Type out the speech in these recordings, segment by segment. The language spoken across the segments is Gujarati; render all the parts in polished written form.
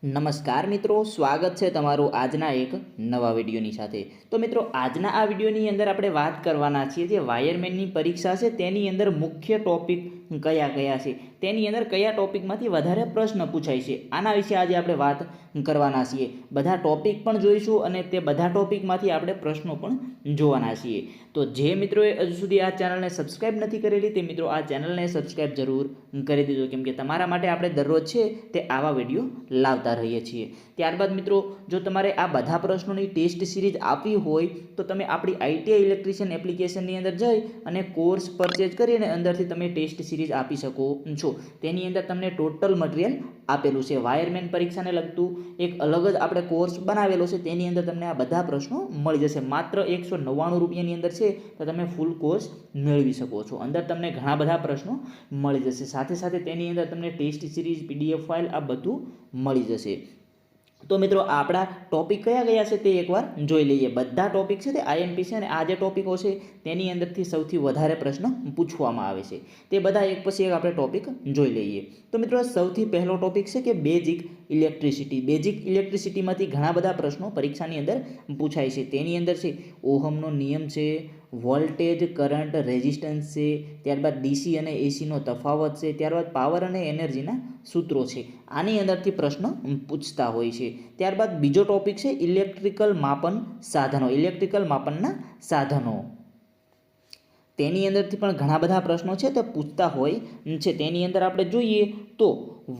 નમસ્કાર મિત્રો, સ્વાગત છે તમારું આજના એક નવા વિડીયોની સાથે। તો મિત્રો, આજના આ વિડીયોની અંદર આપણે વાત કરવાના છીએ જે વાયરમેનની પરીક્ષા છે તેની અંદર મુખ્ય ટોપિક કયા કયા છે, તેની અંદર કયા ટોપિકમાંથી વધારે પ્રશ્ન પૂછાય છે, આના વિશે આજે આપણે વાત કરવાના છીએ। બધા ટોપિક પણ જોઈશું અને તે બધા ટોપિકમાંથી આપણે પ્રશ્નો પણ જોવાના છીએ। તો જે મિત્રોએ હજુ સુધી આ ચેનલને સબસ્ક્રાઇબ નથી કરેલી તે મિત્રો આ ચેનલને સબસ્ક્રાઇબ જરૂર કરી દેજો, કેમ કે તમારા માટે આપણે દરરોજ છે તે આવા વિડીયો લાવતા રહીએ છીએ। ત્યારબાદ મિત્રો, જો તમારે આ બધા પ્રશ્નોની ટેસ્ટ સિરીઝ આપવી હોય તો તમે આપણી આઈટીઆઈ ઇલેક્ટ્રિશિયન એપ્લિકેશનની અંદર જઈ અને કોર્સ પરચેજ કરીને અંદરથી તમે ટેસ્ટ સિરીઝ આપી શકો છો। તેની અંદર તમને ટોટલ મટીરિયલ આપેલું છે, વાયરમેન પરીક્ષાને લગતું એક અલગ જ આપણે કોર્સ બનાવેલો છે, તેની અંદર તમને આ બધા પ્રશ્નો મળી જશે। માત્ર 199 રૂપિયાની અંદર છે તો તમે ફૂલ કોર્સ મેળવી શકો છો। અંદર તમને ઘણા બધા પ્રશ્નો મળી જશે, સાથે સાથે તેની અંદર તમને ટેસ્ટ સિરીઝ, પીડીએફ ફાઇલ આ બધું મળી જશે। તો મિત્રો, આપણા ટોપિક કયા કયા છે તે એકવાર જોઈ લઈએ। બધા ટોપિક છે તે આઈએમપી છે અને આ જે ટોપિકો છે તેની અંદરથી સૌથી વધારે પ્રશ્ન પૂછવામાં આવે છે તે બધા એક પછી એક આપણે ટોપિક જોઈ લઈએ। તો મિત્રો, સૌથી પહેલો ટોપિક છે કે બેઝિક ઇલેક્ટ્રિસિટી। બેઝિક ઇલેક્ટ્રિસિટીમાંથી ઘણા બધા પ્રશ્નો પરીક્ષાની અંદર પૂછાય છે। તેની અંદર છે ઓહમનો નિયમ છે, વોલ્ટેજ, કરંટ, રેઝિસ્ટન્સ છે, ત્યારબાદ ડીસી અને એસીનો તફાવત છે, ત્યારબાદ પાવર અને એનર્જીના સૂત્રો છે, આની અંદરથી પ્રશ્ન પૂછતા હોય છે। ત્યારબાદ બીજો ટોપિક છે ઇલેક્ટ્રિકલ માપન સાધનો, ઇલેક્ટ્રિકલ માપનના સાધનો, તેની અંદરથી પણ ઘણા બધા પ્રશ્નો છે તે પૂછતા હોય છે। તેની અંદર આપણે જોઈએ તો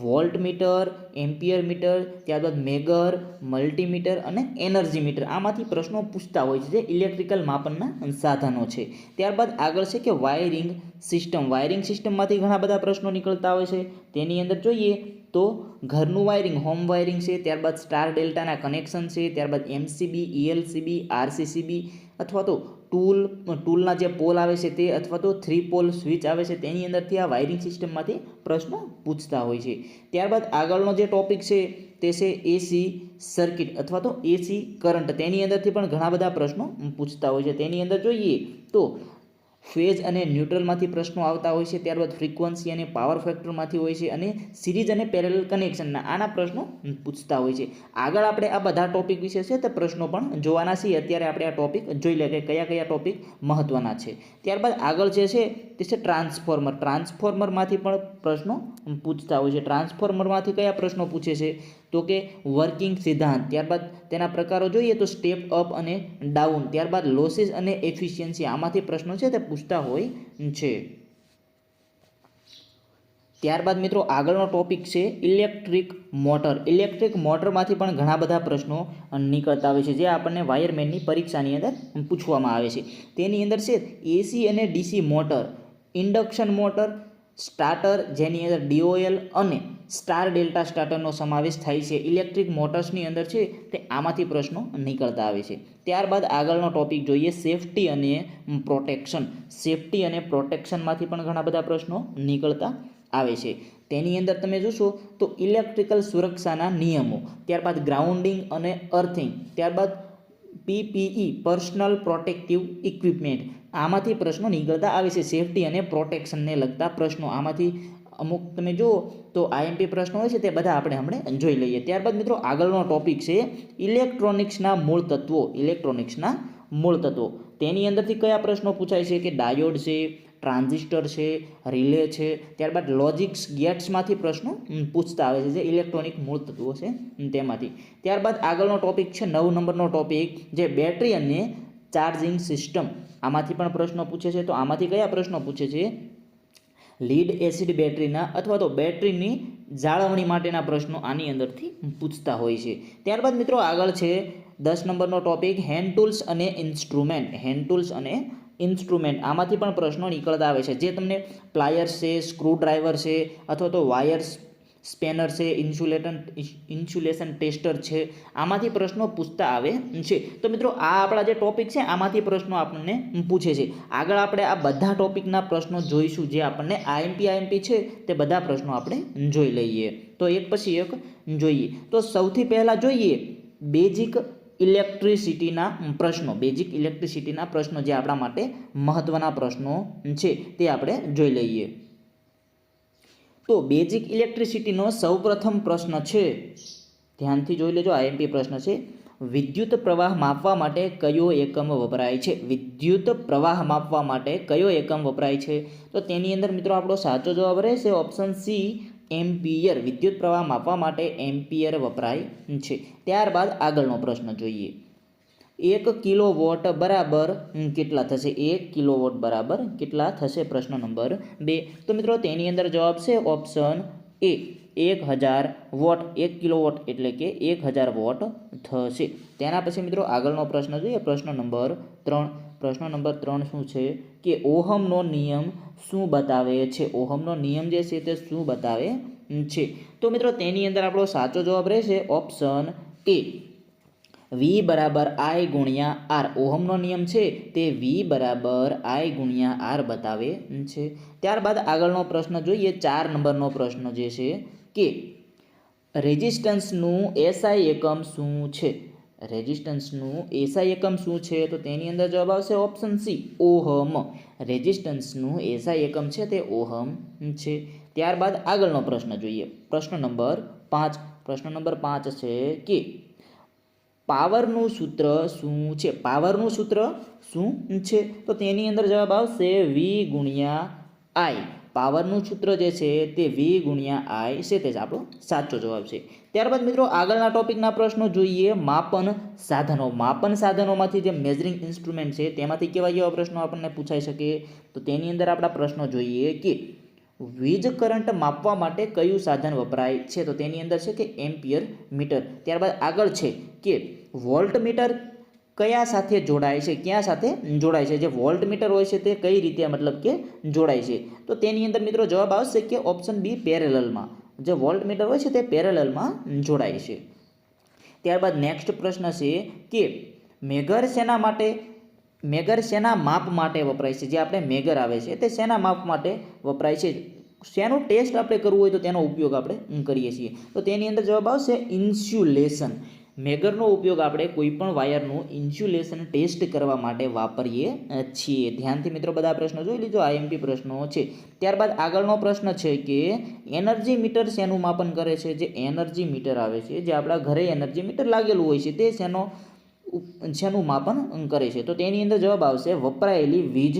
વોલ્ટ મીટર, એમ્પિયર મીટર, ત્યારબાદ મેગર, મલ્ટીમીટર અને એનર્જી મીટર, આમાંથી પ્રશ્નો પૂછતા હોય છે જે ઇલેક્ટ્રિકલ માપનના સાધનો છે। ત્યારબાદ આગળ છે કે વાયરિંગ સિસ્ટમ, વાયરિંગ સિસ્ટમમાંથી ઘણા બધા પ્રશ્નો નીકળતા હોય છે। તેની અંદર જોઈએ તો ઘરનું વાયરિંગ, હોમ વાયરિંગ છે, ત્યારબાદ સ્ટાર ડેલ્ટાના કનેક્શન છે, ત્યારબાદ એમસીબી, ઈએલસીબી, આરસીસીબી અથવા તો ટૂલના જે પોલ આવે છે તે, અથવા તો 3 પોલ સ્વિચ આવે છે, તેની અંદરથી આ વાયરિંગ સિસ્ટમમાંથી પ્રશ્નો પૂછતા હોય છે। ત્યારબાદ આગળનો જે ટોપિક છે તે છે એસી સર્કિટ અથવા તો એસી કરંટ, તેની અંદરથી પણ ઘણા બધા પ્રશ્નો પૂછતા હોય છે। તેની અંદર જોઈએ તો ફેઝ અને ન્યુટ્રલમાંથી પ્રશ્નો આવતા હોય છે, ત્યારબાદ ફ્રીક્વન્સી અને પાવર ફેક્ટરમાંથી હોય છે, અને સિરીઝ અને પેરેલલ કનેક્શનના આના પ્રશ્નો પૂછતા હોય છે। આગળ આપણે આ બધા ટોપિક વિશે છે તે પ્રશ્નો પણ જોવાના છીએ। અત્યારે આપણે આ ટોપિક જોઈ લે કે કયા કયા ટોપિક મહત્વના છે। ત્યારબાદ આગળ જે છે તે છે ટ્રાન્સફોર્મર, ટ્રાન્સફોર્મરમાંથી પણ પ્રશ્નો પૂછતા હોય છે। ટ્રાન્સફોર્મરમાંથી કયા પ્રશ્નો પૂછે છે તો કે વર્કિંગ સિદ્ધાંત, ત્યારબાદ તેના પ્રકારો જોઈએ તો સ્ટેપ અપ અને ડાઉન, ત્યારબાદ લોસીસ અને એફિશિયન્સી, આમાંથી પ્રશ્નો છે તે પૂછતા હોય છે। ત્યારબાદ મિત્રો, આગળનો ટોપિક છે ઇલેક્ટ્રિક મોટર। ઇલેક્ટ્રિક મોટરમાંથી પણ ઘણા બધા પ્રશ્નો નીકળતા હોય છે જે આપણને વાયરમેનની પરીક્ષાની અંદર પૂછવામાં આવે છે। તેની અંદર છે એસી અને DC motor, induction motor, starter જેની અંદર ડીઓએલ અને સ્ટાર ડેલ્ટા સ્ટાર્ટરનો સમાવેશ થાય છે। ઇલેક્ટ્રિક મોટર્સની અંદર છે તે આમાંથી પ્રશ્નો નીકળતા આવે છે। ત્યારબાદ આગળનો ટોપિક જોઈએ સેફટી અને પ્રોટેક્શન, સેફટી અને પ્રોટેક્શનમાંથી પણ ઘણા બધા પ્રશ્નો નીકળતા આવે છે। તેની અંદર તમે જોશો તો ઇલેક્ટ્રિકલ સુરક્ષાના નિયમો, ત્યારબાદ ગ્રાઉન્ડિંગ અને અર્થિંગ, ત્યારબાદ પીપીઈ પર્સનલ પ્રોટેક્ટિવ ઇક્વિપમેન્ટ, આમાંથી પ્રશ્નો નીકળતા આવે છે। સેફટી અને પ્રોટેક્શનને લગતા પ્રશ્નો આમાંથી અમુક તમે જુઓ તો આઈએમપી પ્રશ્નો હોય છે તે બધા આપણે હમણાં જોઈ લઈએ। ત્યારબાદ મિત્રો, આગળનો ટોપિક છે ઇલેક્ટ્રોનિક્સના મૂળ તત્વો, ઇલેક્ટ્રોનિક્સના મૂળ તત્વો, તેની અંદરથી કયા પ્રશ્નો પૂછાય છે કે ડાયોડ છે, ટ્રાન્ઝિસ્ટર છે, રિલે છે, ત્યારબાદ લોજિક્સ ગેટ્સમાંથી પ્રશ્નો પૂછતા આવે છે જે ઇલેક્ટ્રોનિક મૂળ તત્વો છે તેમાંથી। ત્યારબાદ આગળનો ટોપિક છે 9 નંબરનો ટોપિક જે બેટરી અને ચાર્જિંગ સિસ્ટમ, આમાંથી પણ પ્રશ્નો પૂછે છે। તો આમાંથી કયા પ્રશ્નો પૂછે છે લીડ એસિડ બેટરીના અથવા તો બેટરીની જાળવણી માટેના પ્રશ્નો આની અંદરથી પૂછતા હોય છે। ત્યારબાદ મિત્રો, આગળ છે 10 નંબરનો ટોપિક હેન્ડ ટૂલ્સ અને ઇન્સ્ટ્રુમેન્ટ, હેન્ડ ટૂલ્સ અને ઇન્સ્ટ્રુમેન્ટ, આમાંથી પણ પ્રશ્નો નીકળતા આવે છે જે તમને પ્લાયર્સ છે, સ્ક્રૂ ડ્રાઈવર છે, અથવા તો વાયર્સ સ્પેનર છે, ઇન્સ્યુલેશન ટેસ્ટર છે, આમાંથી પ્રશ્નો પૂછતા આવે છે। તો મિત્રો, આ આપણા જે ટોપિક છે આમાંથી પ્રશ્નો આપણને પૂછે છે। આગળ આપણે આ બધા ટોપિકના પ્રશ્નો જોઈશું જે આપણને આઈએમપી છે તે બધા પ્રશ્નો આપણે જોઈ લઈએ। તો એક પછી એક જોઈએ તો સૌથી પહેલાં જોઈએ બેઝિક ઇલેક્ટ્રિસિટીના પ્રશ્નો, બેઝિક ઇલેક્ટ્રિસિટીના પ્રશ્નો જે આપણા માટે મહત્વના પ્રશ્નો છે તે આપણે જોઈ લઈએ। તો બેઝિક ઇલેક્ટ્રિસિટીનો સૌપ્રથમ પ્રશ્ન છે ધ્યાનથી જોઈ લેજો, આઈએમપી પ્રશ્ન છે. વિદ્યુત પ્રવાહ માપવા માટે કયો એકમ વપરાય છે? વિદ્યુત પ્રવાહ માપવા માટે કયો એકમ વપરાય છે? તો તેની અંદર મિત્રો આપણો સાચો જવાબ રહેશે ઓપ્શન સી, એમ્પિયર. વિદ્યુત પ્રવાહ માપવા માટે એમ્પિયર વપરાય છે. ત્યારબાદ આગળનો પ્રશ્ન જોઈએ. 1 કિલોવોટ બરાબર કેટલા થશે? 1 કિલોવોટ બરાબર કેટલા થશે? પ્રશ્ન નંબર 2. તો મિત્રો તેની અંદર જવાબ છે ઓપ્શન એ, 1000 વોટ. 1 કિલોવોટ એટલે કે 1000 વોટ થશે. તેના પછી મિત્રો આગળનો પ્રશ્ન જોઈએ, પ્રશ્ન નંબર 3. પ્રશ્ન નંબર 3 શું છે કે ઓહમનો નિયમ શું બતાવે છે? ઓહમનો નિયમ જે છે તે શું બતાવે છે? તો મિત્રો તેની અંદર આપણો સાચો જવાબ રહેશે ઓપ્શન એ, વી બરાબર આઈ ગુણ્યા આર. ઓહમનો નિયમ છે તે વી બરાબર આઈ ગુણ્યા આર બતાવે છે. ત્યારબાદ આગળનો પ્રશ્ન જોઈએ, 4 નંબરનો પ્રશ્ન જે છે કે રેઝિસ્ટન્સનું એસઆઈ એકમ શું છે? રેઝિસ્ટન્સનું એસઆઈ એકમ શું છે? તો તેની અંદર જવાબ આવશે ઓપ્શન સી, ઓહમ. રેઝિસ્ટન્સનું એસઆઈ એકમ છે તે ઓહમ છે. ત્યારબાદ આગળનો પ્રશ્ન જોઈએ, પ્રશ્ન નંબર 5. પ્રશ્ન નંબર 5 છે કે પાવરનું સૂત્ર શું છે? પાવરનું સૂત્ર શું છે? તો તેની અંદર જવાબ આવશે વી ગુણ્યા આઈ. પાવરનું સૂત્ર જે છે તે વી ગુણ્યા આઈ છે, તે જ આપણો સાચો જવાબ છે. ત્યારબાદ મિત્રો આગળના ટોપિકના પ્રશ્નો જોઈએ, માપન સાધનો. માપન સાધનોમાંથી જે મેઝરિંગ ઇન્સ્ટ્રુમેન્ટ છે તેમાંથી કેવા પ્રશ્નો આપણને પૂછાઈ શકે? તો તેની અંદર આપણા પ્રશ્નો જોઈએ કે વીજ કરંટ માપવા માટે કયું સાધન વપરાય છે? તો તેની અંદર છે કે એમ્પિયર મીટર. ત્યારબાદ આગળ છે કે વોલ્ટ મીટર કયા સાથે જોડાય છે? ક્યાં સાથે જોડાય છે? જે વોલ્ટ મીટર હોય છે તે કઈ રીતે મતલબ કે જોડાય છે? તો તેની અંદર મિત્રો જવાબ આવશે કે ઓપ્શન બી, પેરેલલમાં. જે વોલ્ટ મીટર હોય છે તે પેરેલલમાં જોડાય છે. ત્યારબાદ નેક્સ્ટ પ્રશ્ન છે કે મેગર શેના માટે, મેગર શેના માપ માટે વપરાય છે? જે આપણે મેગર આવે છે તે શેના માપ માટે વપરાય છે? શેનો ટેસ્ટ આપણે કરવું હોય તો તેનો ઉપયોગ આપણે કરીએ છીએ? તો તેની અંદર જવાબ આવશે ઇન્સ્યુલેશન. મેગરનો ઉપયોગ આપણે કોઈ પણ વાયરનું ઇન્સ્યુલેશન ટેસ્ટ કરવા માટે વાપરીએ છીએ. ધ્યાનથી મિત્રો બધા પ્રશ્નો જોઈ લીધો, આઈએમપી પ્રશ્નો છે. ત્યારબાદ આગળનો પ્રશ્ન છે કે એનર્જી મીટર શેનું માપન કરે છે? જે એનર્જી મીટર આવે છે, જે આપણા ઘરે એનર્જી મીટર લાગેલું હોય છે, તે શેનું માપન કરે છે? તો તેની અંદર જવાબ આવશે વપરાયેલી વીજ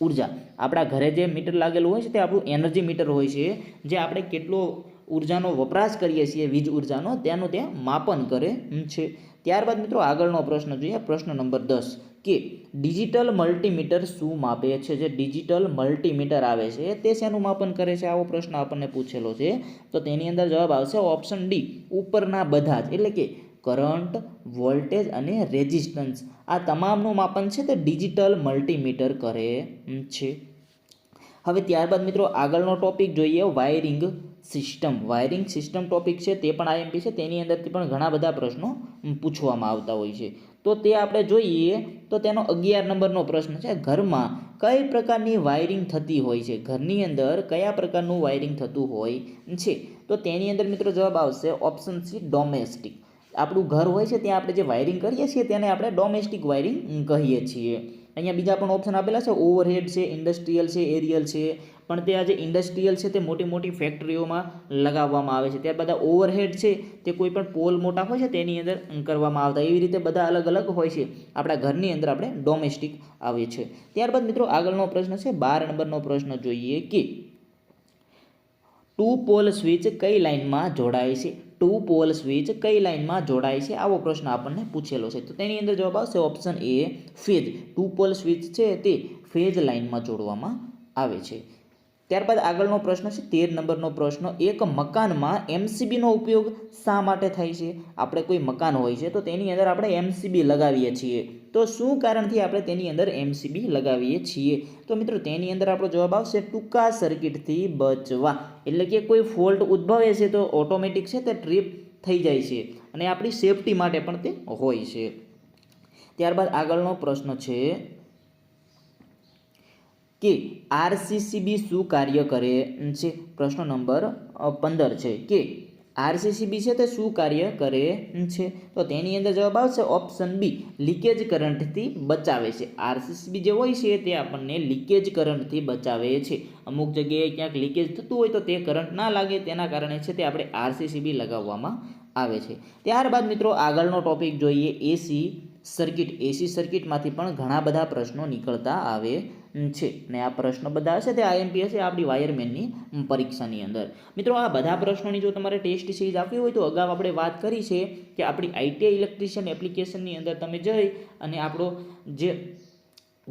ઉર્જા. આપણા ઘરે જે મીટર લાગેલું હોય છે તે આપણું એનર્જી મીટર હોય છે, જે આપણે કેટલો ઉર્જાનો વપરાશ કરીએ છીએ, વીજ ઉર્જાનો, તેનું તે માપન કરે છે. ત્યારબાદ મિત્રો આગળનો પ્રશ્ન જોઈએ, પ્રશ્ન નંબર 10 કે ડિજિટલ મલ્ટીમીટર શું માપે છે? જે ડિજિટલ મલ્ટીમીટર આવે છે તે શેનું માપન કરે છે? આવો પ્રશ્ન આપણને પૂછેલો છે. તો તેની અંદર જવાબ આવશે ઓપ્શન ડી, ઉપરના બધા જ. એટલે કે કરંટ, વોલ્ટેજ અને રેઝિસ્ટન્સ, આ તમામનું માપન છે તે ડિજિટલ મલ્ટીમીટર કરે છે. હવે ત્યારબાદ મિત્રો આગળનો ટોપિક જોઈએ, wiring system. Wiring system topic છે તે પણ આઈએમપી છે, તેની અંદરથી પણ ઘણા બધા પ્રશ્નો પૂછવામાં આવતા હોય છે. તો તે આપણે જોઈએ તો તેનો 11 નંબરનો પ્રશ્ન છે, ઘરમાં કઈ પ્રકારની વાયરિંગ થતી હોય છે? ઘરની અંદર કયા પ્રકારનું વાયરિંગ થતું હોય છે? તો તેની અંદર મિત્રો જવાબ આવશે ઓપ્શન સી, ડોમેસ્ટિક. આપણું ઘર હોય છે ત્યાં આપણે જે વાયરિંગ કરીએ છીએ તેને આપણે ડોમેસ્ટિક વાયરિંગ કહીએ છીએ. અહીંયા બીજા પણ ઓપ્શન આપેલા છે, ઓવરહેડ છે, ઇન્ડસ્ટ્રીયલ છે, એરિયલ છે. પણ તે આજે ઇન્ડસ્ટ્રીયલ છે તે મોટી મોટી ફેક્ટરીઓમાં લગાવવામાં આવે છે. ત્યારબાદ ઓવરહેડ છે તે કોઈ પણ પોલ મોટા હોય છે તેની અંદર કરવામાં આવતા. એવી રીતે બધા અલગ અલગ હોય છે. આપણા ઘરની અંદર આપણે ડોમેસ્ટિક આવે છે. ત્યારબાદ મિત્રો આગળનો પ્રશ્ન છે, 12 નંબરનો પ્રશ્ન જોઈએ કે 2 પોલ સ્વિચ કઈ લાઇનમાં જોડાય છે? 2 પોલ સ્વિચ કઈ લાઇનમાં જોડાય છે? આવો પ્રશ્ન આપણને પૂછેલો છે. તો તેની અંદર જવાબ આવશે option A, phase. 2 pole switch છે તે ફેઝ લાઇનમાં જોડવામાં આવે છે. ત્યારબાદ આગળનો પ્રશ્ન છે, 13 નંબરનો પ્રશ્ન, એક મકાનમાં એમસીબીનો ઉપયોગ શા માટે થાય છે? આપણે કોઈ મકાન હોય છે તો તેની અંદર આપણે એમસીબી લગાવીએ છીએ. તો શું કારણથી આપણે તેની અંદર એમસીબી લગાવીએ છીએ? તો મિત્રો તેની અંદર આપણો જવાબ આવશે ટૂંકા સર્કિટથી બચવા. એટલે કે કોઈ ફોલ્ટ ઉદ્ભવે છે તો ઓટોમેટિક છે તે ટ્રીપ થઈ જાય છે, અને આપણી સેફટી માટે પણ તે હોય છે. ત્યારબાદ આગળનો પ્રશ્ન છે કે આરસીસીબી શું કાર્ય કરે છે? પ્રશ્ન નંબર 15 છે કે આરસીસીબી છે તે શું કાર્ય કરે છે? તો તેની અંદર જવાબ આવશે ઓપ્શન બી, લીકેજ કરંટથી બચાવે છે. આરસીસીબી જે હોય છે તે આપણને લીકેજ કરંટથી બચાવે છે. અમુક જગ્યાએ ક્યાંક લીકેજ થતું હોય તો તે કરંટ ના લાગે તેના કારણે છે તે આપણે આરસીસીબી લગાવવામાં આવે છે. ત્યારબાદ મિત્રો આગળનો ટોપિક જોઈએ એસી સર્કિટ. એસી સર્કિટમાંથી પણ ઘણા બધા પ્રશ્નો નીકળતા આવે છે ને આ પ્રશ્નો બધા હશે તે આઈએમપી હશે આપણી વાયરમેનની પરીક્ષાની અંદર. મિત્રો આ બધા પ્રશ્નોની જો તમારે ટેસ્ટ સિરીઝ આપવી હોય તો અગાઉ આપણે વાત કરી છે કે આપણી આઈટીઆઈ ઇલેક્ટ્રિશિયન એપ્લિકેશનની અંદર તમે જઈ અને આપણો જે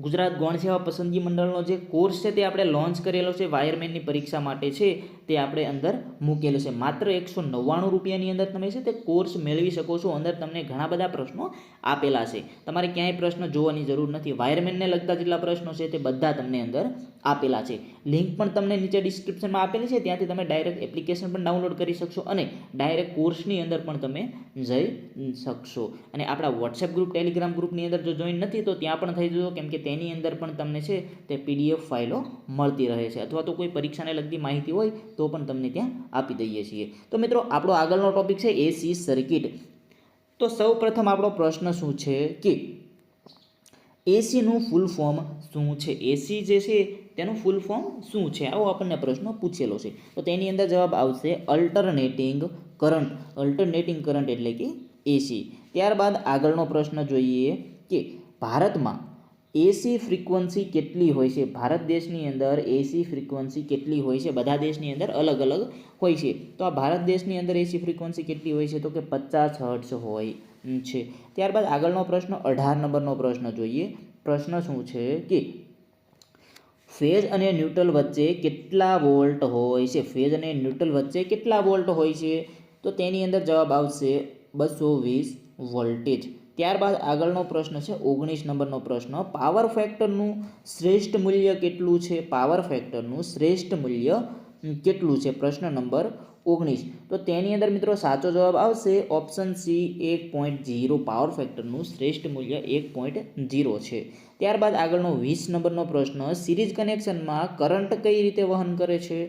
ગુજરાત ગૌણ સેવા પસંદગી મંડળનો જે કોર્સ છે તે આપણે લોન્ચ કરેલો છે વાયરમેનની પરીક્ષા માટે છે તે આપણે અંદર મૂકેલો છે. માત્ર 199 રૂપિયાની અંદર તમે છે તે કોર્સ મેળવી શકો છો. અંદર તમને ઘણા બધા પ્રશ્નો આપેલા છે. તમારે ક્યાંય પ્રશ્ન જોવાની જરૂર નથી. વાયરમેનને લગતા જેટલા પ્રશ્નો છે તે બધા તમને અંદર આપેલા છે. લિંક પણ તમને નીચે ડિસ્ક્રિપ્શનમાં આપેલી છે. ત્યાંથી તમે ડાયરેક્ટ એપ્લિકેશન પણ ડાઉનલોડ કરી શકશો અને ડાયરેક્ટ કોર્સની અંદર પણ તમે જઈ શકશો. અને આપણા વોટ્સએપ ગ્રુપ ટેલિગ્રામ ગ્રુપની અંદર જો જોઈન નથી તો ત્યાં પણ થઈ જજો, કેમ કે તેની અંદર પણ તમને છે તે પીડીએફ ફાઇલો મળતી રહે છે, અથવા તો કોઈ પરીક્ષાને લગતી માહિતી હોય તો પણ તમને ત્યાં આપી દઈએ છીએ. તો મિત્રો આપણો આગળનો ટોપિક છે એસી સર્કિટ. તો સૌ પ્રથમ આપણો પ્રશ્ન શું છે કે એસીનું ફૂલ ફોર્મ શું છે? એસી જે છે તેનું ફૂલ ફોર્મ શું છે? આવો આપણને પ્રશ્ન પૂછેલો છે. તો તેની અંદર જવાબ આવશે અલ્ટરનેટિંગ કરંટ. અલ્ટરનેટિંગ કરંટ એટલે કે એસી. ત્યારબાદ આગળનો પ્રશ્ન જોઈએ કે ભારતમાં એસી ફ્રીક્વન્સી કેટલી હોય છે? ભારત દેશની અંદર એસી ફ્રીક્વન્સી કેટલી હોય છે? બધા દેશની અંદર અલગ અલગ હોય છે. તો આ ભારત દેશની અંદર એસી ફ્રીક્વન્સી કેટલી હોય છે? તો કે 50 હર્ટ્ઝ હોય છે. ત્યારબાદ આગળનો પ્રશ્ન 18 નંબરનો પ્રશ્ન જોઈએ. પ્રશ્ન શું છે કે ફેઝ અને ન્યુટ્રલ વચ્ચે કેટલા વોલ્ટ હોય છે? ફેઝ અને ન્યુટ્રલ વચ્ચે કેટલા વોલ્ટ હોય છે? તો તેની અંદર જવાબ આવશે 220 વોલ્ટેજ. ત્યારબાદ આગળનો પ્રશ્ન છે 19 નંબરનો પ્રશ્ન. પાવર ફેક્ટરનું શ્રેષ્ઠ મૂલ્ય કેટલું છે? પાવર ફેક્ટરનું શ્રેષ્ઠ મૂલ્ય કેટલું છે? પ્રશ્ન નંબર 19. તો તેની અંદર મિત્રો સાચો જવાબ આવશે ઓપ્શન સી 1.0. પાવર ફેક્ટરનું શ્રેષ્ઠ મૂલ્ય 1.0 છે. ત્યારબાદ આગળનો 20 નંબરનો પ્રશ્ન. સિરીઝ કનેક્શનમાં કરંટ કઈ રીતે વહન કરે છે?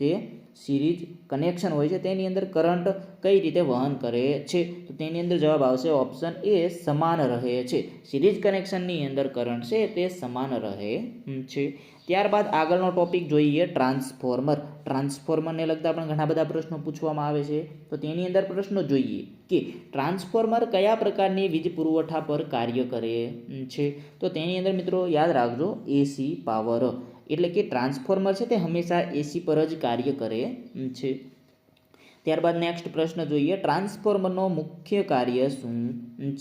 જે સિરીઝ કનેક્શન હોય છે તેની અંદર કરંટ કઈ રીતે વહન કરે છે? તો તેની અંદર જવાબ આવશે ઓપ્શન એ સમાન રહે છે. સિરીઝ કનેક્શનની અંદર કરંટ છે તે સમાન રહે છે. ત્યારબાદ આગળનો ટોપિક જોઈએ ટ્રાન્સફોર્મર. ટ્રાન્સફોર્મરને લગતા પણ ઘણા બધા પ્રશ્નો પૂછવામાં આવે છે. તો તેની અંદર પ્રશ્નો જોઈએ કે ટ્રાન્સફોર્મર કયા પ્રકારની વીજ પુરવઠા પર કાર્ય કરે છે? તો તેની અંદર મિત્રો યાદ રાખજો એસી પાવર. એટલે કે ટ્રાન્સફોર્મર છે તે હંમેશા એસી પર જ કાર્ય કરે છે. ત્યારબાદ નેક્સ્ટ પ્રશ્ન જોઈએ ટ્રાન્સફોર્મરનો મુખ્ય કાર્ય શું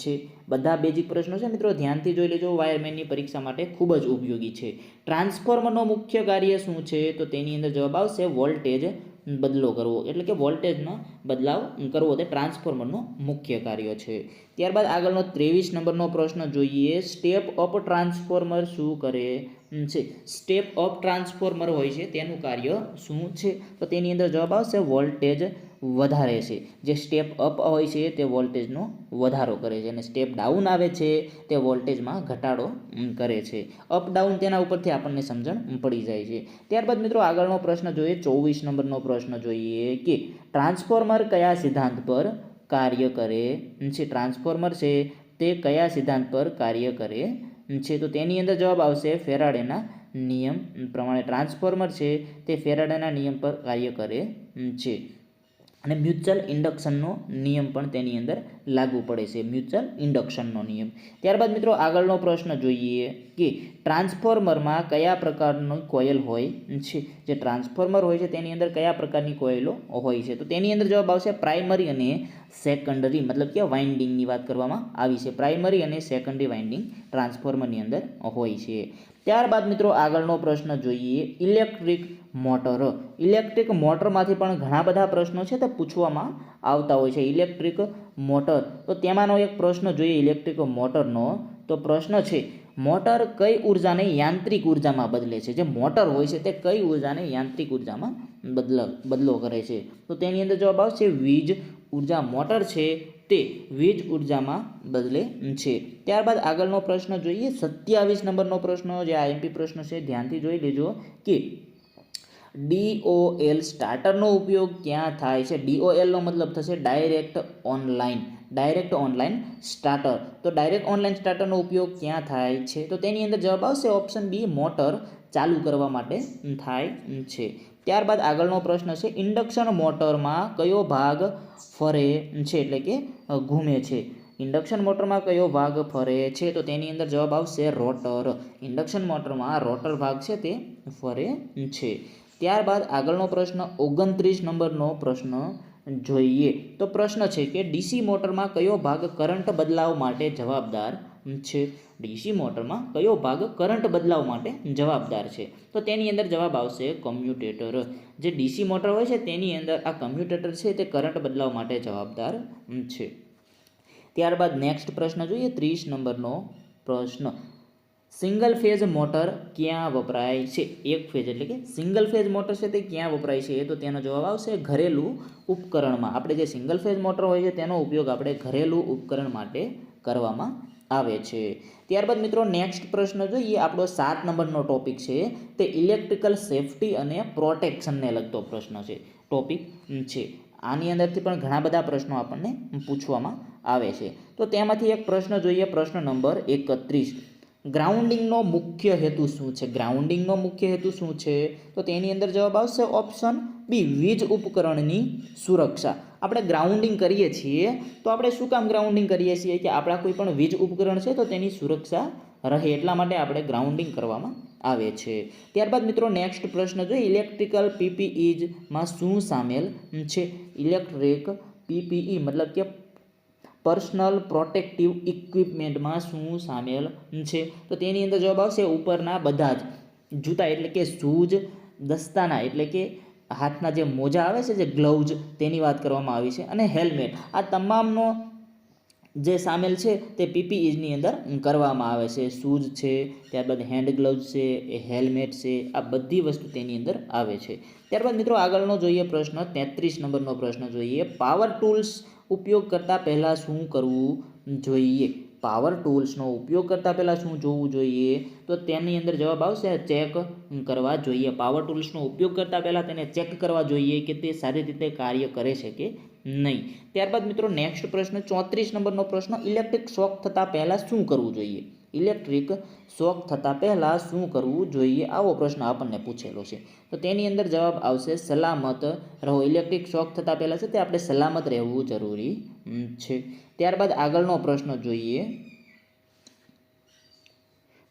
છે? બધા બેઝિક પ્રશ્નો છે મિત્રો ધ્યાનથી જોઈ લેજો. વાયરમેનની પરીક્ષા માટે ખૂબ જ ઉપયોગી છે. ટ્રાન્સફોર્મરનો મુખ્ય કાર્ય શું છે? તો તેની અંદર જવાબ આવશે વોલ્ટેજ બદલો કરવો. એટલે કે વોલ્ટેજનો બદલાવ કરવો તે ટ્રાન્સફોર્મરનો મુખ્ય કાર્ય છે. ત્યારબાદ આગળનો 23 નંબરનો પ્રશ્ન જોઈએ. સ્ટેપ અપ ટ્રાન્સફોર્મર શું કરે છે? સ્ટેપ અપ ટ્રાન્સફોર્મર હોય છે તેનું કાર્ય શું છે? તો તેની અંદર જવાબ આવશે વોલ્ટેજ વધારે છે. જે સ્ટેપ અપ હોય છે તે વોલ્ટેજનો વધારો કરે છે અને સ્ટેપ ડાઉન આવે છે તે વોલ્ટેજમાં ઘટાડો કરે છે. અપ ડાઉન તેના ઉપરથી આપણને સમજણ પડી જાય છે. ત્યારબાદ મિત્રો આગળનો પ્રશ્ન જોઈએ 24 નંબરનો પ્રશ્ન જોઈએ કે ટ્રાન્સફોર્મર કયા સિદ્ધાંત પર કાર્ય કરે છે? ટ્રાન્સફોર્મર છે તે કયા સિદ્ધાંત પર કાર્ય કરે છે? તો તેની અંદર જવાબ આવશે ફેરાડેના નિયમ પ્રમાણે. ટ્રાન્સફોર્મર છે તે ફેરાડેના નિયમ પર કાર્ય કરે છે અને મ્યુચ્યુઅલ ઇન્ડક્શનનો નિયમ પણ તેની અંદર લાગુ પડે છે. મ્યુચ્યુઅલ ઇન્ડક્શનનો નિયમ. ત્યારબાદ મિત્રો આગળનો પ્રશ્ન જોઈએ કે ટ્રાન્સફોર્મરમાં કયા પ્રકારની કોઇલ હોય છે? જે ટ્રાન્સફોર્મર હોય છે તેની અંદર કયા પ્રકારની કોઇલો હોય છે? તો તેની અંદર જવાબ આવશે પ્રાઇમરી અને સેકન્ડરી. મતલબ કે વાઇન્ડિંગની વાત કરવામાં આવી છે. પ્રાઇમરી અને સેકન્ડરી વાઇન્ડિંગ ટ્રાન્સફોર્મરની અંદર હોય છે. ત્યારબાદ મિત્રો આગળનો પ્રશ્ન જોઈએ ઇલેક્ટ્રિક મોટર. ઇલેક્ટ્રિક મોટરમાંથી પણ ઘણા બધા પ્રશ્નો છે તે પૂછવામાં આવતા હોય છે. Electric motor. તો તેમાંનો એક પ્રશ્ન જોઈએ ઇલેક્ટ્રિક મોટરનો. તો પ્રશ્ન છે મોટર કઈ ઉર્જાને યાંત્રિક ઉર્જામાં બદલે છે? જે મોટર હોય છે તે કઈ ઉર્જાને યાંત્રિક ઉર્જામાં બદલો કરે છે? તો તેની અંદર જવાબ આવશે વીજ ઉર્જા. મોટર છે તે વીજ ઉર્જામાં બદલે છે. ત્યારબાદ આગળનો પ્રશ્ન જોઈએ 27 નંબરનો પ્રશ્ન જે આઈએમપી પ્રશ્ન છે ધ્યાનથી જોઈ લેજો કે DOL સ્ટાર્ટરનો ઉપયોગ ક્યાં થાય છે? DOLનો મતલબ થશે direct online. Direct online starter. તો ડાયરેક્ટ ઓનલાઈન સ્ટાર્ટરનો ઉપયોગ ક્યાં થાય છે? તો તેની અંદર જવાબ આવશે ઓપ્શન બી મોટર ચાલુ કરવા માટે થાય છે. ત્યારબાદ આગળનો પ્રશ્ન છે ઇન્ડક્શન મોટરમાં કયો ભાગ ફરે છે એટલે કે ઘૂમે છે. ઇન્ડક્શન મોટરમાં કયો ભાગ ફરે છે તો તેની અંદર જવાબ આવશે રોટર. ઇન્ડક્શન મોટરમાં રોટર ભાગ છે તે ફરે છે. ત્યારબાદ આગળનો પ્રશ્ન 29 નંબરનો પ્રશ્ન જોઈએ તો પ્રશ્ન છે કે ડીસી મોટરમાં કયો ભાગ કરંટ બદલાવ માટે જવાબદાર છે. ડીસી મોટરમાં કયો ભાગ કરંટ બદલાવ માટે જવાબદાર છે તો તેની અંદર જવાબ આવશે કમ્યુટેટર. જે ડીસી મોટર હોય છે તેની અંદર આ કમ્યુટેટર છે તે કરંટ બદલાવ માટે જવાબદાર છે. ત્યારબાદ નેક્સ્ટ પ્રશ્ન જોઈએ 30 નંબરનો પ્રશ્ન સિંગલ ફેઝ મોટર ક્યાં વપરાય છે. એક ફેઝ એટલે કે સિંગલ ફેઝ મોટર છે તે ક્યાં વપરાય છે તો તેનો જવાબ આવશે ઘરેલું ઉપકરણમાં. આપણે જે સિંગલ ફેઝ મોટર હોય છે તેનો ઉપયોગ આપણે ઘરેલું ઉપકરણ માટે કરવામાં આવે છે. ત્યારબાદ મિત્રો નેક્સ્ટ પ્રશ્ન જોઈએ આપણો 7 નંબરનો ટોપિક છે તે ઇલેક્ટ્રિકલ સેફટી અને પ્રોટેક્શનને લગતો પ્રશ્ન છે ટોપિક છે. આની અંદરથી પણ ઘણા બધા પ્રશ્નો આપણને પૂછવામાં આવે છે તો તેમાંથી એક પ્રશ્ન જોઈએ પ્રશ્ન નંબર 31 ગ્રાઉન્ડિંગનો મુખ્ય હેતુ શું છે. ગ્રાઉન્ડિંગનો મુખ્ય હેતુ શું છે તો તેની અંદર જવાબ આવશે ઓપ્શન બી વીજ ઉપકરણની સુરક્ષા. આપણે ગ્રાઉન્ડિંગ કરીએ છીએ તો આપણે શું કામ ગ્રાઉન્ડિંગ કરીએ છીએ કે આપણા કોઈ પણ વીજ ઉપકરણ છે તો તેની સુરક્ષા રહે એટલા માટે આપણે ગ્રાઉન્ડિંગ કરવામાં આવે છે. ત્યારબાદ મિત્રો નેક્સ્ટ પ્રશ્ન જોઈએ ઇલેક્ટ્રિકલ પીપીઈમાં શું સામેલ છે. ઇલેક્ટ્રિક પીપીઈ મતલબ કે પર્સનલ પ્રોટેક્ટિવ ઇક્વિપમેન્ટમાં શું સામેલ છે તો તેની અંદર જવાબ આવશે ઉપરના બધા જ જૂતા એટલે કે શૂઝ, દસ્તાના એટલે કે હાથના જે મોજા આવે છે જે ગ્લવ્સ તેની વાત કરવામાં આવી છે અને હેલ્મેટ આ તમામનો જે સામેલ છે તે પીપીઈની અંદર કરવામાં આવે છે. શૂઝ છે, ત્યારબાદ હેન્ડ ગ્લવ્સ છે, હેલ્મેટ છે, આ બધી વસ્તુ તેની અંદર આવે છે. ત્યારબાદ મિત્રો આગળનો જોઈએ પ્રશ્ન 33 નંબરનો પ્રશ્ન જોઈએ પાવર ટૂલ્સ ઉપયોગ કરતાં પહેલાં શું કરવું જોઈએ. પાવર ટૂલ્સનો ઉપયોગ કરતાં પહેલાં શું જોવું જોઈએ તો તેની અંદર જવાબ આવશે ચેક કરવા જોઈએ. પાવર ટૂલ્સનો ઉપયોગ કરતાં પહેલાં તેને ચેક કરવા જોઈએ કે તે સારી રીતે કાર્ય કરે છે કે નહીં. ત્યારબાદ મિત્રો નેક્સ્ટ પ્રશ્ન 34 નંબરનો પ્રશ્ન ઇલેક્ટ્રિક શોક થતાં પહેલાં શું કરવું જોઈએ. ઇલેક્ટ્રિક શોક થતાં પહેલાં શું કરવું જોઈએ આવો પ્રશ્ન આપણને પૂછેલો છે તો તેની અંદર જવાબ આવશે સલામત રહો. ઇલેક્ટ્રિક શોક થતાં પહેલાં છે તે આપણે સલામત રહેવું જરૂરી છે. ત્યારબાદ આગળનો પ્રશ્ન જોઈએ.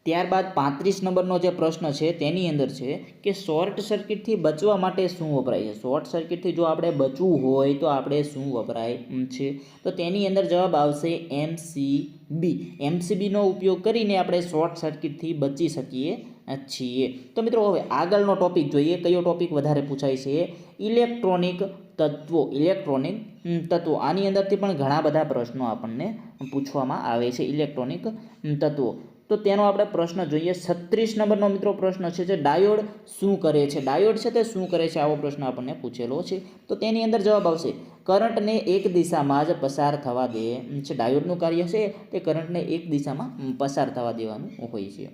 ત્યારબાદ 35 નંબરનો જે પ્રશ્ન છે તેની અંદર છે કે શોર્ટ સર્કિટથી બચવા માટે શું વપરાય છે. શોર્ટ સર્કિટથી જો આપણે બચવું હોય તો આપણે શું વપરાય છે તો તેની અંદર જવાબ આવશે એમસીબી. એમસીબીનો ઉપયોગ કરીને આપણે શોર્ટ સર્કિટથી બચી શકીએ છીએ. તો મિત્રો હવે આગળનો ટોપિક જોઈએ કયો ટોપિક વધારે પૂછાય છે ઇલેક્ટ્રોનિક તત્વો. ઇલેક્ટ્રોનિક તત્વો આની અંદરથી પણ ઘણા બધા પ્રશ્નો આપણને પૂછવામાં આવે છે ઇલેક્ટ્રોનિક તત્વો. તો તેનો આપણે પ્રશ્ન જોઈએ 36 નંબરનો મિત્રો પ્રશ્ન છે જે ડાયોડ શું કરે છે. ડાયોડ છે તે શું કરે છે આવો પ્રશ્ન આપણને પૂછેલો છે તો તેની અંદર જવાબ આવશે કરંટને એક દિશામાં જ પસાર થવા દે છે. ડાયોડનું કાર્ય છે તે કરંટને એક દિશામાં પસાર થવા દેવાનું હોય છે.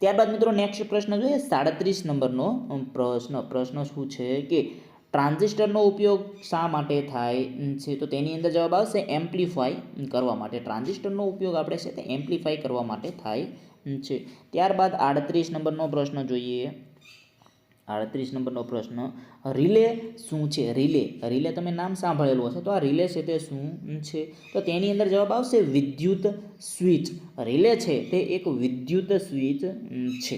ત્યારબાદ મિત્રો નેક્સ્ટ પ્રશ્ન જોઈએ 37 નંબરનો પ્રશ્ન શું છે કે ટ્રાન્ઝિસ્ટરનો ઉપયોગ શા માટે થાય છે તો તેની અંદર જવાબ આવશે એમ્પ્લીફાય કરવા માટે. ટ્રાન્ઝિસ્ટરનો ઉપયોગ આપણે છે તે એમ્પ્લીફાય કરવા માટે થાય છે. ત્યારબાદ 38 નંબરનો પ્રશ્ન જોઈએ. 38 નંબરનો પ્રશ્ન રિલે શું છે. રિલે તમે નામ સાંભળેલું હશે તો આ રિલે છે તે શું છે તો તેની અંદર જવાબ આવશે વિદ્યુત સ્વિચ. રિલે છે તે એક વિદ્યુત સ્વિચ છે.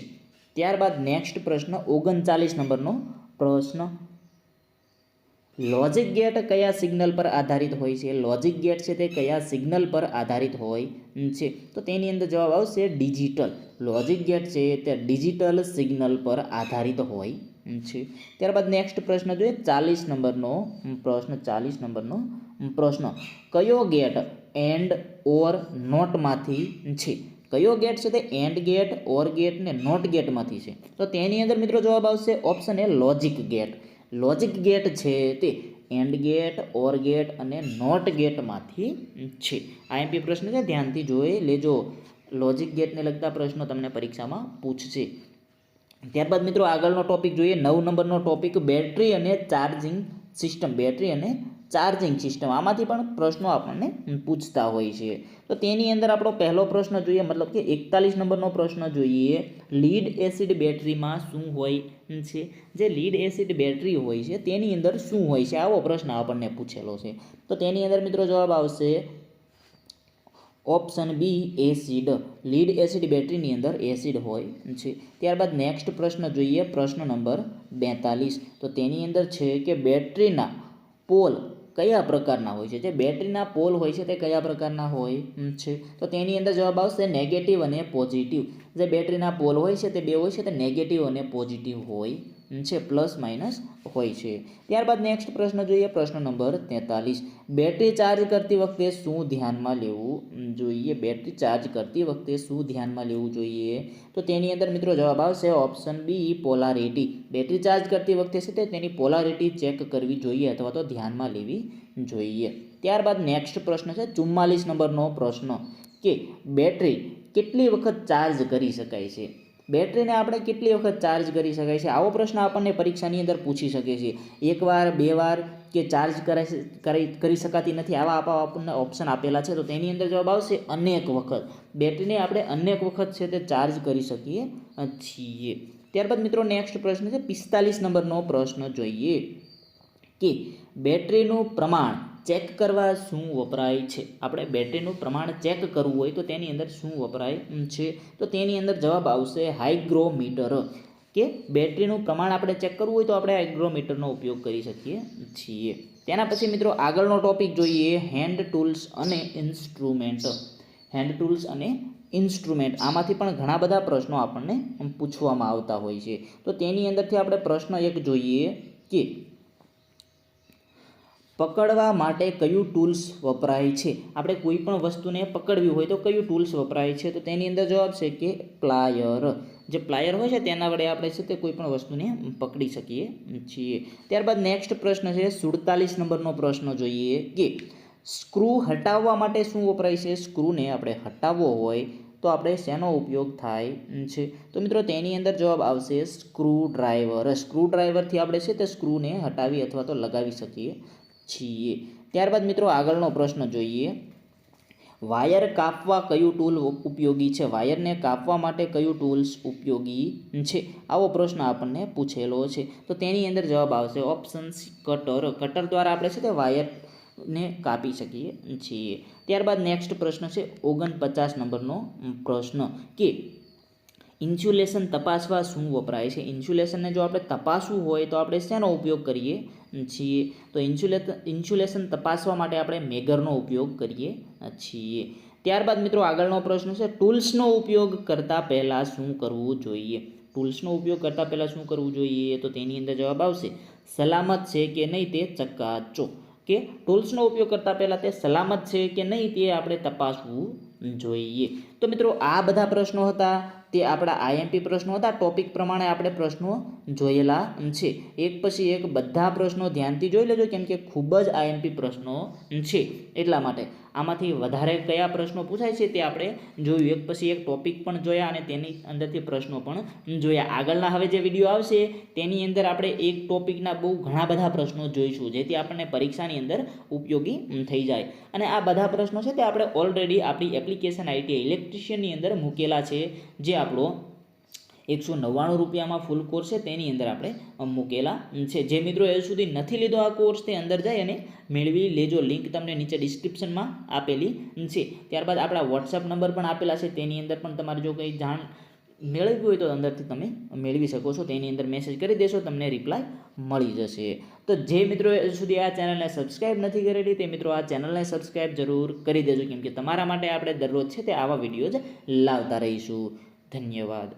ત્યારબાદ નેક્સ્ટ પ્રશ્ન 39 નંબરનો પ્રશ્ન લોજિક ગેટ કયા સિગ્નલ પર આધારિત હોય છે. લોજિક ગેટ છે તે કયા સિગ્નલ પર આધારિત હોય છે તો તેની અંદર જવાબ આવશે ડિજિટલ. લોજિક ગેટ છે તે ડિજિટલ સિગ્નલ પર આધારિત હોય છે. ત્યારબાદ નેક્સ્ટ પ્રશ્ન જોઈએ 40 નંબરનો પ્રશ્ન કયો ગેટ એન્ડ ઓર નોટમાંથી છે. કયો ગેટ છે તે એન્ડ ગેટ, ઓર ગેટ ને નોટ ગેટમાંથી છે તો તેની અંદર મિત્રો જવાબ આવશે option A logic gate. Logic gate છે તે એન્ડ ગેટ, ઓર ગેટ અને નોટ ગેટમાંથી છે. આઈએમપી પ્રશ્ન છે ધ્યાનથી જોઈ લેજો. લોજિક ગેટને લગતા પ્રશ્નો તમને પરીક્ષામાં પૂછશે. ત્યારબાદ મિત્રો આગળનો ટોપિક જોઈએ 9 નંબરનો ટોપિક બેટરી અને ચાર્જિંગ સિસ્ટમ. બેટરી અને ચાર્જિંગ સિસ્ટમ, આમાંથી પણ પ્રશ્નો આપણને પૂછતા હોય છે. તો તેની અંદર આપણો પહેલો પ્રશ્ન જોઈએ, મતલબ કે 41 નંબરનો પ્રશ્ન જોઈએ. લીડ એસિડ બેટરીમાં શું હોય છે? જે લીડ એસિડ બેટરી હોય છે તેની અંદર શું હોય છે, આવો પ્રશ્ન આપણને પૂછેલો છે. તો તેની અંદર મિત્રો જવાબ આવશે option B acid. Lead acid બેટરીની અંદર એસિડ હોય છે. ત્યારબાદ નેક્સ્ટ પ્રશ્ન જોઈએ, પ્રશ્ન નંબર 42. તો તેની અંદર છે કે બેટરીના પોલ કયા પ્રકારના હોય છે? જે બેટરીના પોલ હોય છે તે કયા પ્રકારના હોય છે? તો તેની અંદર જવાબ આવશે નેગેટિવ અને પોઝિટિવ. જે બેટરીના પોલ હોય છે તે બે હોય છે તે નેગેટિવ અને પોઝિટિવ હોય છે, પ્લસ માઇનસ હોય છે. ત્યારબાદ નેક્સ્ટ પ્રશ્ન જોઈએ, પ્રશ્ન નંબર 43. બેટરી ચાર્જ કરતી વખતે શું ધ્યાનમાં લેવું જોઈએ? બેટરી ચાર્જ કરતી વખતે શું ધ્યાનમાં લેવું જોઈએ? તો તેની અંદર મિત્રો જવાબ આવશે option B polarity. Battery charge કરતી વખતે છે તે તેની પોલારિટી ચેક કરવી જોઈએ અથવા તો ધ્યાનમાં લેવી જોઈએ. ત્યારબાદ નેક્સ્ટ પ્રશ્ન છે 44 નંબરનો પ્રશ્ન કે બેટરી કેટલી વખત ચાર્જ કરી શકાય છે? બેટરીને આપણે કેટલી વખત ચાર્જ કરી શકાય છે, આવો પ્રશ્ન આપણને પરીક્ષાની અંદર પૂછી શકે છે. એકવાર, બે વાર કે ચાર્જ કરી શકાતી નથી, આવા આપણને ઓપ્શન આપેલા છે. તો તેની અંદર જવાબ આવશે અનેક વખત. બેટરીને આપણે અનેક વખત છે તે ચાર્જ કરી શકીએ છીએ. ત્યારબાદ મિત્રો નેક્સ્ટ પ્રશ્ન છે 45 નંબરનો પ્રશ્ન જોઈએ કે બેટરીનું પ્રમાણ ચેક કરવા શું વપરાય છે? આપણે બેટરીનું પ્રમાણ ચેક કરવું હોય તો તેની અંદર શું વપરાય છે? તો તેની અંદર જવાબ આવશે હાઇગ્રોમીટર. કે બેટરીનું પ્રમાણ આપણે ચેક કરવું હોય તો આપણે હાઇગ્રોમીટરનો ઉપયોગ કરી શકીએ છીએ. તેના પછી મિત્રો આગળનો ટોપિક જોઈએ, હેન્ડ ટૂલ્સ અને ઇન્સ્ટ્રુમેન્ટ. હેન્ડ ટૂલ્સ અને ઇન્સ્ટ્રુમેન્ટ, આમાંથી પણ ઘણા બધા પ્રશ્નો આપણને પૂછવામાં આવતા હોય છે. તો તેની અંદરથી આપણે પ્રશ્ન એક જોઈએ કે પકડવા માટે કયું ટૂલ્સ વપરાય છે? આપણે કોઈ પણ વસ્તુને પકડવી હોય તો કયું ટૂલ્સ વપરાય છે? તો તેની અંદર જવાબ છે કે પ્લાયર. જે પ્લાયર હોય છે તેના વડે આપણે છે તે કોઈ પણ વસ્તુને પકડી શકીએ છીએ. ત્યારબાદ નેક્સ્ટ પ્રશ્ન છે 47 નંબરનો પ્રશ્ન જોઈએ કે સ્ક્રૂ હટાવવા માટે શું વપરાય છે? સ્ક્રૂને આપણે હટાવવો હોય તો આપણે શેનો ઉપયોગ થાય છે? તો મિત્રો તેની અંદર જવાબ આવશે સ્ક્રૂ ડ્રાઈવર. સ્ક્રૂ ડ્રાઈવરથી આપણે છે તે સ્ક્રૂને હટાવી અથવા તો લગાવી શકીએ છીએ. ત્યારબાદ મિત્રો આગળનો પ્રશ્ન જોઈએ, વાયર કાપવા કયું ટૂલ ઉપયોગી છે? વાયરને કાપવા માટે કયું ટૂલ્સ ઉપયોગી છે? આવો પ્રશ્ન આપણને પૂછેલો છે. તો તેની અંદર જવાબ આવશે ઓપ્શન સી કટર. કટર દ્વારા આપણે છે તે વાયરને કાપી શકીએ છીએ. ત્યારબાદ નેક્સ્ટ પ્રશ્ન છે 49 નંબરનો પ્રશ્ન કે ઇન્સ્યુલેશન તપાસવા શું વપરાય છે? ઇન્સ્યુલેશનને જો આપણે તપાસવું હોય તો આપણે શેનો ઉપયોગ કરીએ છીએ? તો ઇન્સ્યુલેશન તપાસવા માટે આપણે મેગરનો ઉપયોગ કરીએ છીએ. ત્યારબાદ મિત્રો આગળનો પ્રશ્ન છે ટૂલ્સનો ઉપયોગ કરતાં પહેલાં શું કરવું જોઈએ? ટૂલ્સનો ઉપયોગ કરતાં પહેલાં શું કરવું જોઈએ? તો તેની અંદર જવાબ આવશે સલામત છે કે નહીં તે ચકાસો. કે ટૂલ્સનો ઉપયોગ કરતાં પહેલાં તે સલામત છે કે નહીં તે આપણે તપાસવું જોઈએ. તો મિત્રો આ બધા પ્રશ્નો હતા તે આપણા આઈએમપી પ્રશ્નો હતા. ટોપિક પ્રમાણે આપણે પ્રશ્નો જોયેલા છે. એક પછી એક બધા પ્રશ્નો ધ્યાનથી જોઈ લેજો, કેમ કે ખૂબ જ આઈએમપી પ્રશ્નો છે. એટલા માટે આમાંથી વધારે કયા પ્રશ્નો પૂછાય છે તે આપણે જોયું. એક પછી એક ટોપિક પણ જોયા અને તેની અંદરથી પ્રશ્નો પણ જોયા. આગળના હવે જે વિડીયો આવશે તેની અંદર આપણે એક ટોપિકના બહુ ઘણા બધા પ્રશ્નો જોઈશું, જેથી આપણને પરીક્ષાની અંદર ઉપયોગી થઈ જાય. અને આ બધા પ્રશ્નો છે તે આપણે ઓલરેડી આપણી એપ્લિકેશન આઈટીઆઈ ઇલેક્ટ્રિશિયનની અંદર મૂકેલા છે, જે આપણો 199 રૂપિયામાં ફૂલ કોર્સ છે તેની અંદર આપણે મૂકેલા છે. જે મિત્રો હજુ સુધી નથી લીધો આ કોર્સ તે અંદર જઈ અને મેળવી લેજો. લિંક તમને નીચે ડિસ્ક્રિપ્શનમાં આપેલી છે. ત્યારબાદ આપણા વોટ્સઅપ નંબર પણ આપેલા છે, તેની અંદર પણ તમારે જો કંઈ જાણ મેળવવી હોય તો અંદરથી તમે મેળવી શકો છો. તેની અંદર મેસેજ કરી દેશો, તમને રિપ્લાય મળી જશે. તો જે મિત્રો હજુ સુધી આ ચેનલને સબસ્ક્રાઈબ નથી કરેલી તે મિત્રો આ ચેનલને સબસ્ક્રાઈબ જરૂર કરી દેજો, કેમ કે તમારા માટે આપણે દરરોજ છે તે આવા વિડીયો જ લાવતા રહીશું. ધન્યવાદ.